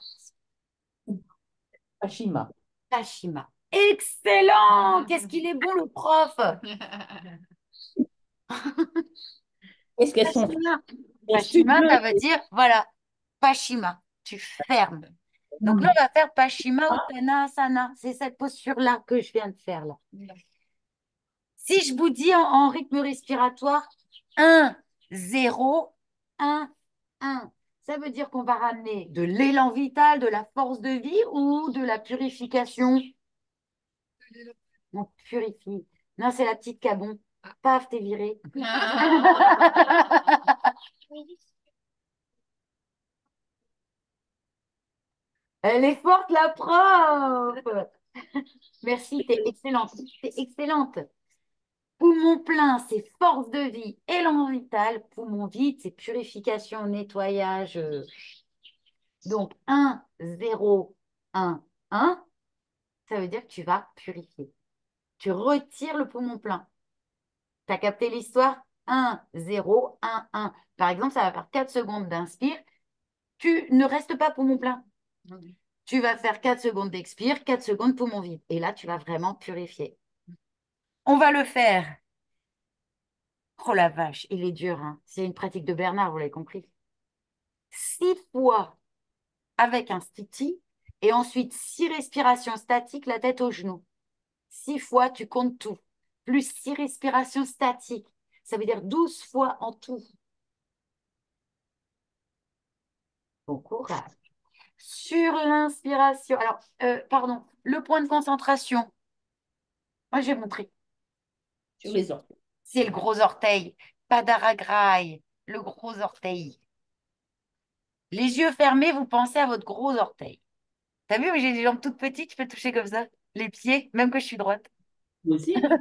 Hashima. Paschima. Excellent! Qu'est-ce qu'il est bon le prof! Est-ce qu'elles sont Paschima. Paschima, studieuses? ça veut dire, voilà, Paschima, tu fermes. Donc là, on va faire Paschima Uttanasana. C'est cette posture-là que je viens de faire là. Si je vous dis en rythme respiratoire, 1, 0, 1, 1. Ça veut dire qu'on va ramener de l'élan vital, de la force de vie ou de la purification. On purifie. Non, c'est la petite cabon. Paf, t'es viré. Elle est forte, la prof. Merci, t'es excellente. T'es excellente. Poumon plein, c'est force de vie, élan vital. Poumon vide, c'est purification, nettoyage. Donc, 1, 0, 1, 1, ça veut dire que tu vas purifier. Tu retires le poumon plein. Tu as capté l'histoire? 1, 0, 1, 1. Par exemple, ça va faire 4 secondes d'inspire. Tu ne restes pas poumon plein. Tu vas faire 4 secondes d'expire, 4 secondes poumon vide. Et là, tu vas vraiment purifier. On va le faire. Oh la vache, il est dur, hein. C'est une pratique de Bernard, vous l'avez compris. 6 fois avec un stiti et ensuite 6 respirations statiques, la tête aux genoux. 6 fois, tu comptes tout. Plus 6 respirations statiques. Ça veut dire 12 fois en tout. Bon courage. Sur l'inspiration. Alors, pardon, le point de concentration. Moi, j'ai montré. Sur les orteils. C'est le gros orteil. Padaragraï, le gros orteil. Les yeux fermés, vous pensez à votre gros orteil. T'as vu, j'ai des jambes toutes petites, je peux toucher comme ça. Les pieds, même que je suis droite. Moi aussi, hein.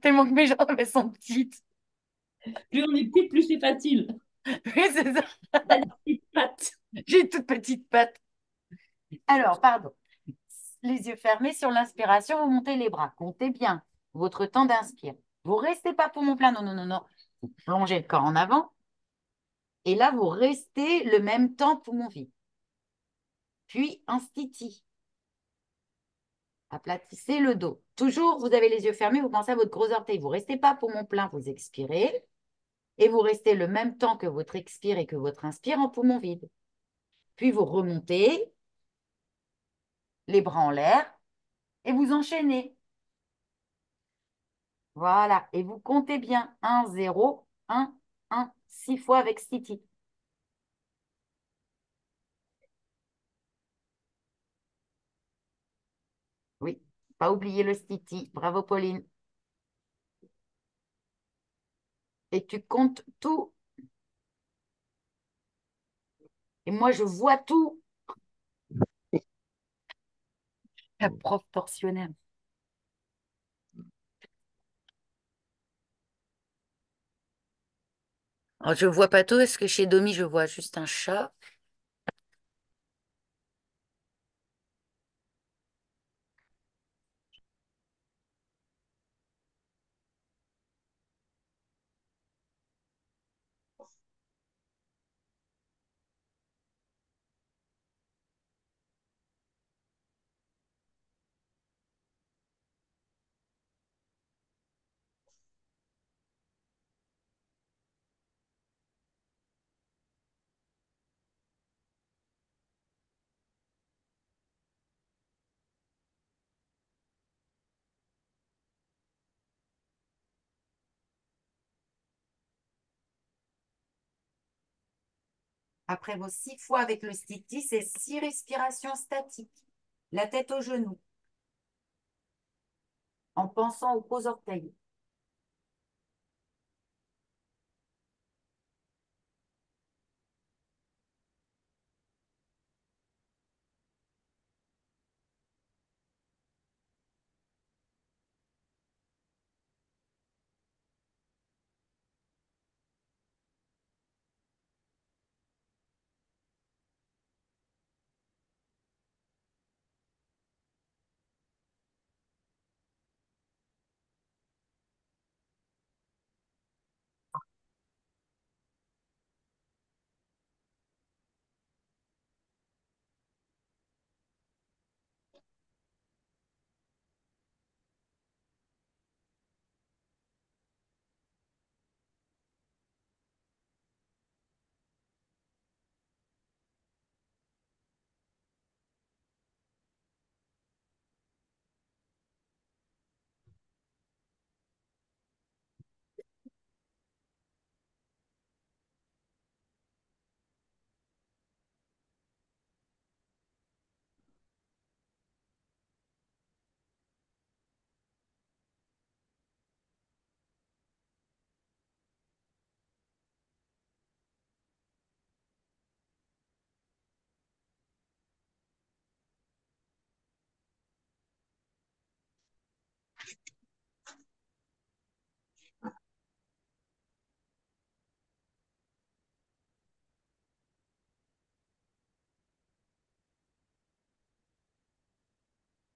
Tellement que mes jambes, elles sont petites. Plus on est petit, plus c'est facile. Oui, c'est ça. T'as des petites pattes. J'ai une toute petite patte. Alors, pardon. Les yeux fermés sur l'inspiration, vous montez les bras. Comptez bien votre temps d'inspire. Vous restez pas poumon plein. Non, non, non, non. Vous plongez le corps en avant. Et là, vous restez le même temps poumon vide. Puis, un stiti. Aplatissez le dos. Toujours, vous avez les yeux fermés, vous pensez à votre gros orteil. Vous ne restez pas poumon plein, vous expirez. Et vous restez le même temps que votre expire et que votre inspire en poumon vide. Puis vous remontez, les bras en l'air, et vous enchaînez. Voilà. Et vous comptez bien. 1, 0, 1, 1, 6 fois avec stiti. Oui, pas oublier le stiti. Bravo, Pauline. Et tu comptes tout. Et moi, je vois tout. La prof torsionnaire. Oh, je vois pas tout. Est-ce que chez Domi, je vois juste un chat? Après vos 6 fois avec le stiti, c'est 6 respirations statiques. La tête aux genoux, en pensant aux gros orteils.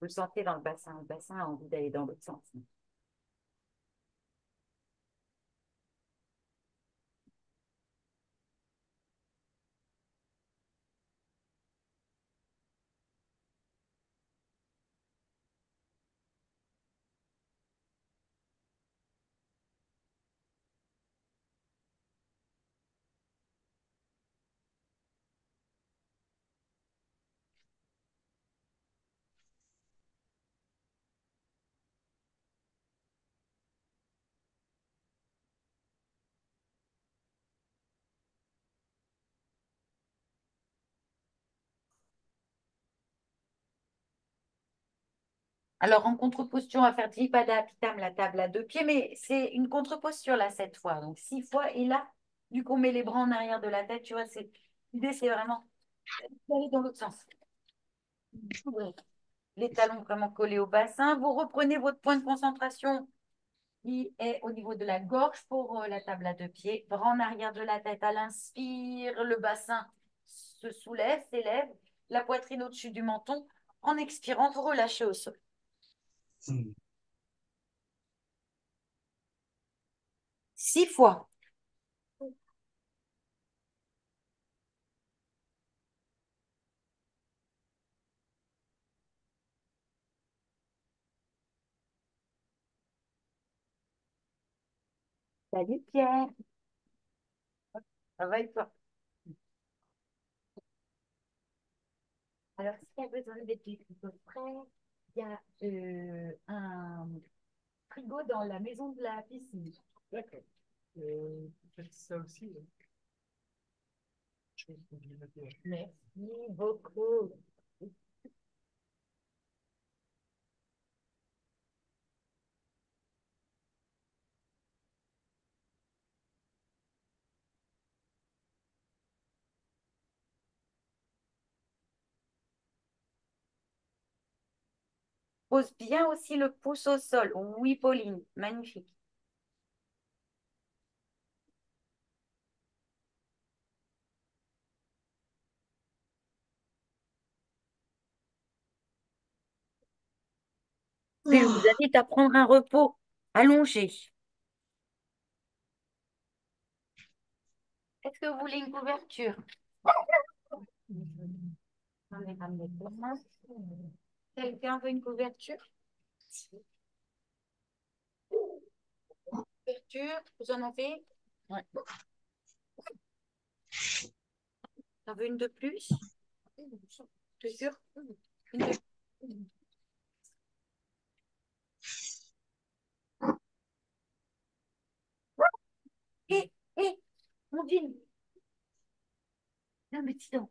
Vous le sentez dans le bassin. Le bassin a envie d'aller dans l'autre sens. Alors, en contre-posture, on va faire Dvipada Pitam, la table à deux pieds, mais c'est une contre-posture là cette fois. Donc, 6 fois. Et là, vu qu'on met les bras en arrière de la tête, tu vois, l'idée, c'est vraiment d'aller dans l'autre sens. Ouais. Les talons vraiment collés au bassin. Vous reprenez votre point de concentration qui est au niveau de la gorge pour la table à deux pieds. Bras en arrière de la tête à l'inspire. Le bassin se soulève, s'élève. La poitrine au-dessus du menton. En expirant, vous relâchez au sol. 6 fois. Salut Pierre. Ça va et toi? Alors, si tu as besoin de quelque chose frais, il y a un frigo dans la maison de la piscine. D'accord. Faites ça aussi. Je pense qu'on vient de dire. Merci beaucoup. Pose bien aussi le pouce au sol. Oui, Pauline, magnifique. Je vous invite à prendre un repos allongé. Est-ce que vous voulez une couverture? J'en ai ramené plein. Quelqu'un veut une couverture? Couverture, vous en avez? Ouais. T'en veux une de plus? T'es sûr? Une de... Hé, hé, Ondine. Non, mais dis donc.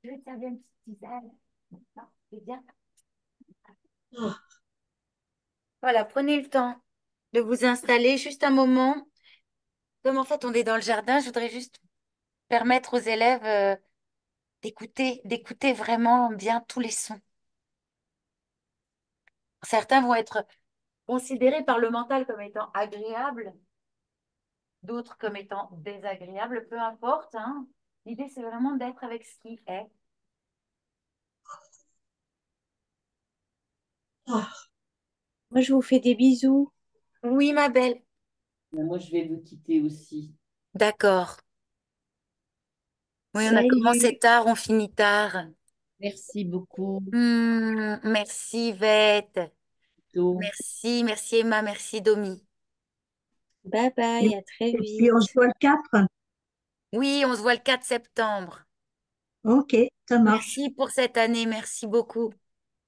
Je vais te servir une petite tisane. Non, c'est bien. Voilà, prenez le temps de vous installer juste un moment. Comme en fait, on est dans le jardin, je voudrais juste permettre aux élèves d'écouter vraiment bien tous les sons. Certains vont être considérés par le mental comme étant agréables, d'autres comme étant désagréables, peu importe, hein. L'idée, c'est vraiment d'être avec ce qui est. Moi, je vous fais des bisous. Oui, ma belle. Moi, je vais vous quitter aussi. D'accord. Oui, on a commencé Salut. tard, on finit tard. Merci beaucoup. Merci, Vette. Tôt. Merci Emma, merci Domi. Bye Et, bye, à très et puis on se vite. voit le 4. Oui, on se voit le 4 septembre. Ok, ça marche. Merci pour cette année, merci beaucoup.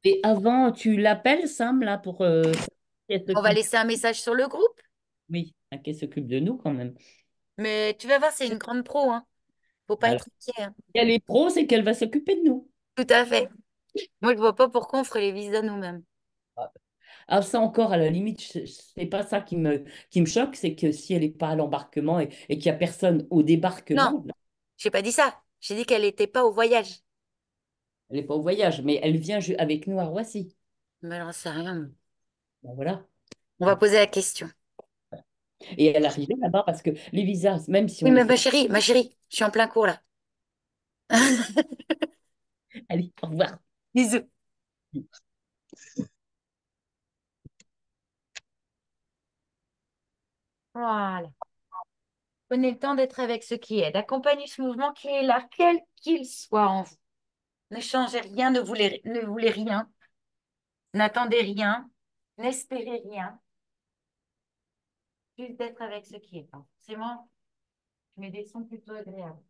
Et avant, tu l'appelles, Sam, là, pour qu'elle On va s'occupe. laisser un message sur le groupe, Oui, qu'elle s'occupe de nous quand même. mais tu vas voir, c'est une grande pro, hein. Faut pas Alors, être inquiet, hein. si elle est pro, c'est qu'elle va s'occuper de nous. Tout à fait. Moi, je vois pas pourquoi on ferait les visas nous-mêmes. Ah, ça encore, à la limite, c'est pas ça qui me choque, c'est que si elle n'est pas à l'embarquement et qu'il n'y a personne au Non, débarquement, là, j'ai pas dit ça. J'ai dit qu'elle n'était pas au voyage. elle n'est pas au voyage, mais elle vient avec nous à Roissy. Mais j'en sais rien. Ben voilà. On va poser la question. Et elle arrivait là-bas parce que les visas, même si Oui, on les mais fait. ma chérie, je suis en plein cours là. Allez, au revoir. Bisous. Voilà. Prenez le temps d'être avec ce qui est, d'accompagner ce mouvement qui est là, quel qu'il soit en vous. Ne changez rien, ne voulez rien, n'attendez rien, n'espérez rien, juste d'être avec ce qui est. Forcément, je mets des sons plutôt agréables.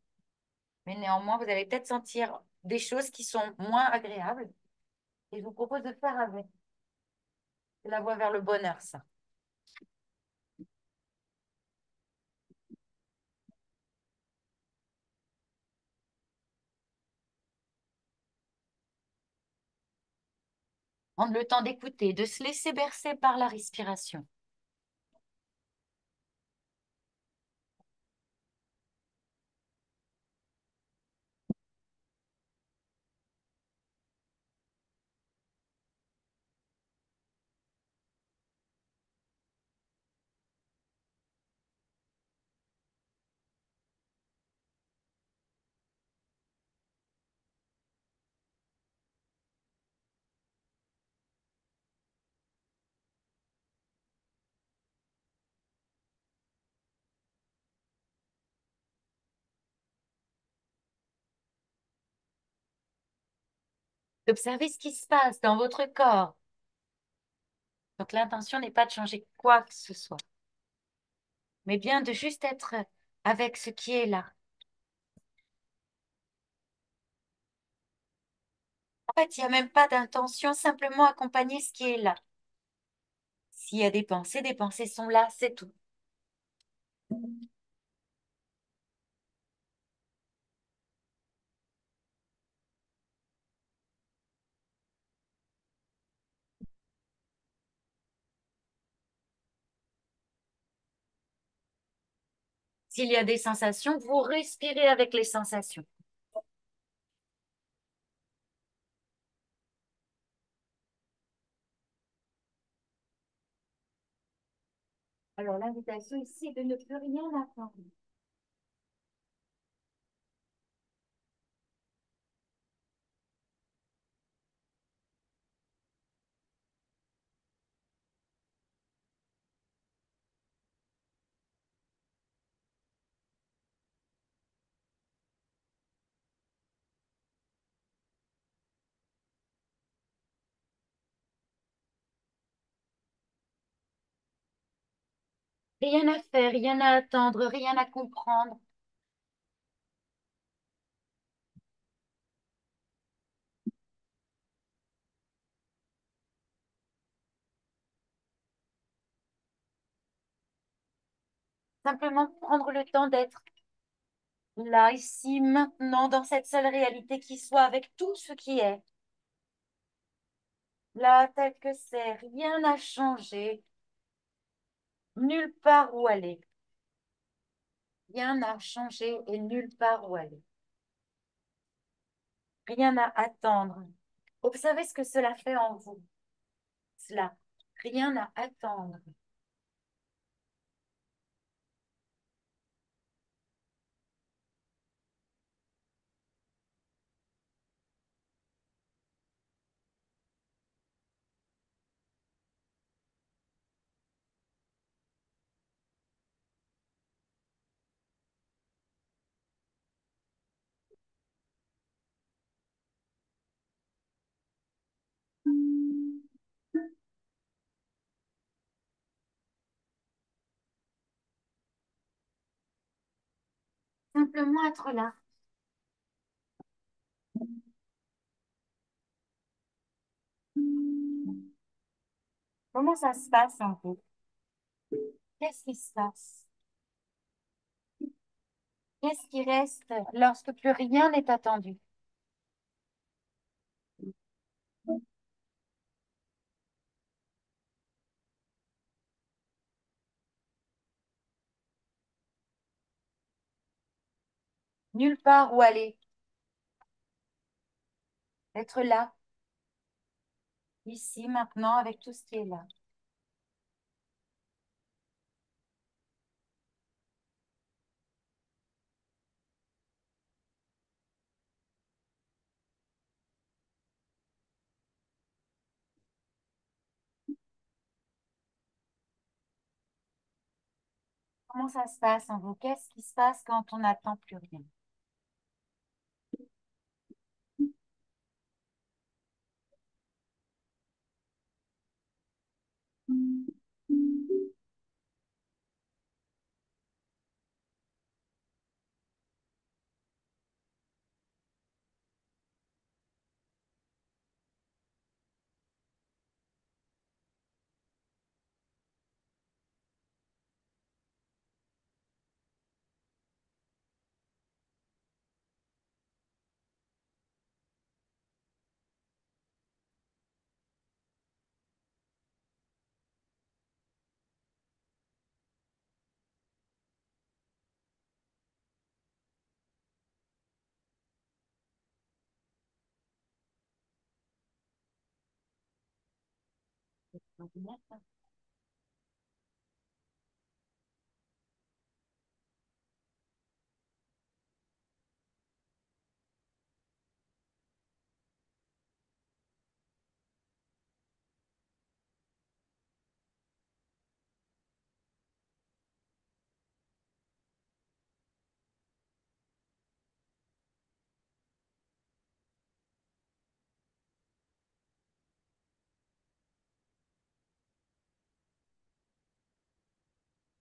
Mais néanmoins, vous allez peut-être sentir des choses qui sont moins agréables. Et je vous propose de faire avec. C'est la voie vers le bonheur, ça. Prendre le temps d'écouter, de se laisser bercer par la respiration. D'observer ce qui se passe dans votre corps. Donc l'intention n'est pas de changer quoi que ce soit, mais bien de juste être avec ce qui est là. En fait, il n'y a même pas d'intention, simplement accompagner ce qui est là. S'il y a des pensées sont là, c'est tout. S'il y a des sensations, vous respirez avec les sensations. Alors l'invitation ici est de ne plus rien attendre. Rien à faire, rien à attendre, rien à comprendre. Simplement prendre le temps d'être là, ici, maintenant, dans cette seule réalité qui soit avec tout ce qui est. Là, tel que c'est, rien n'a changé, nulle part où aller. Rien n'a changé et nulle part où aller. Rien à attendre. Observez ce que cela fait en vous. Cela, rien à attendre. Simplement être là. Comment ça se passe en vous? Qu'est-ce qui se passe? Qu'est-ce qui reste lorsque plus rien n'est attendu? Nulle part où aller. Être là, ici, maintenant, avec tout ce qui est là. Comment ça se passe en vous? Qu'est-ce qui se passe quand on n'attend plus rien?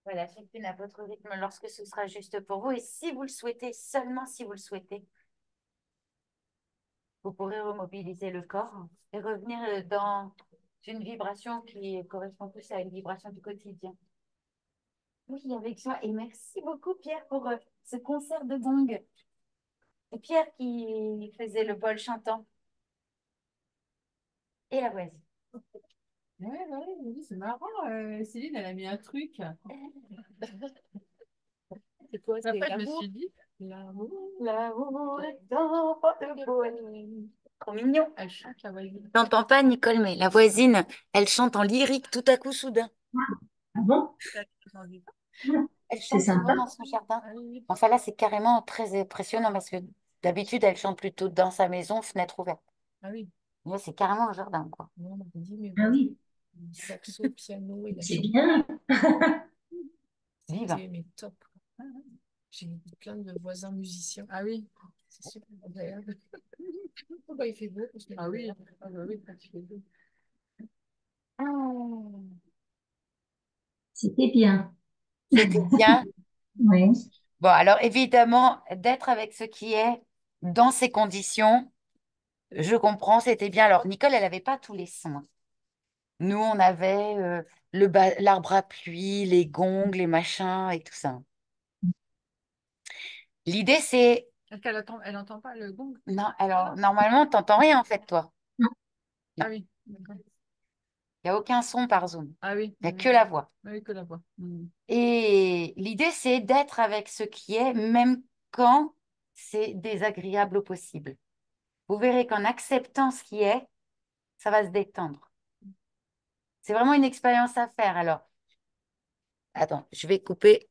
Voilà, chacune à votre rythme lorsque ce sera juste pour vous. Et si vous le souhaitez, seulement si vous le souhaitez, vous pourrez remobiliser le corps et revenir dans une vibration qui correspond plus à une vibration du quotidien. Oui, avec joie. Et merci beaucoup, Pierre, pour ce concert de gong. C'est Pierre qui faisait le bol chantant et la voisine. Ouais, oui, c'est marrant. Céline, elle a mis un truc. C'est quoi, Après, c'est je me l'amour? suis dit, l'amour. L'amour est dans votre poignée. Trop mignon. Elle chante la voisine. T'entends pas, Nicole, mais la voisine, elle chante en lyrique tout à coup soudain. Ah bon? Elle C'est chante souvent sympa. dans son jardin. Ah oui. Enfin là, c'est carrément très impressionnant parce que d'habitude, elle chante plutôt dans sa maison, fenêtre ouverte. Ah oui. Là, c'est carrément un jardin, quoi. Moi, on m'avait dit, mais Ah voisins, oui, saxo, piano et la c'est chant. bien. Vive. C'était mais top. J'ai plein de voisins musiciens. Ah oui. C'est super agréable. Oh, bah, il fait beau. Parce que Ah oui. Ah bah oui, quand il fait beau. Ah, C'était bien. c'était bien. Oui. Bon, alors évidemment, d'être avec ce qui est dans ces conditions, je comprends, c'était bien. Alors, Nicole, elle n'avait pas tous les sons, hein. Nous, on avait l'arbre à pluie, les gongs, les machins et tout ça. L'idée, c'est... Elle entend pas le gong. Non, alors, normalement, t'entends rien, en fait, toi. Ah oui, d'accord. Il n'y a aucun son par Zoom. Ah oui. Il n'y a que la voix. Oui, que la voix. Et l'idée, c'est d'être avec ce qui est, même quand c'est désagréable au possible. Vous verrez qu'en acceptant ce qui est, ça va se détendre. C'est vraiment une expérience à faire. Alors, attends, je vais couper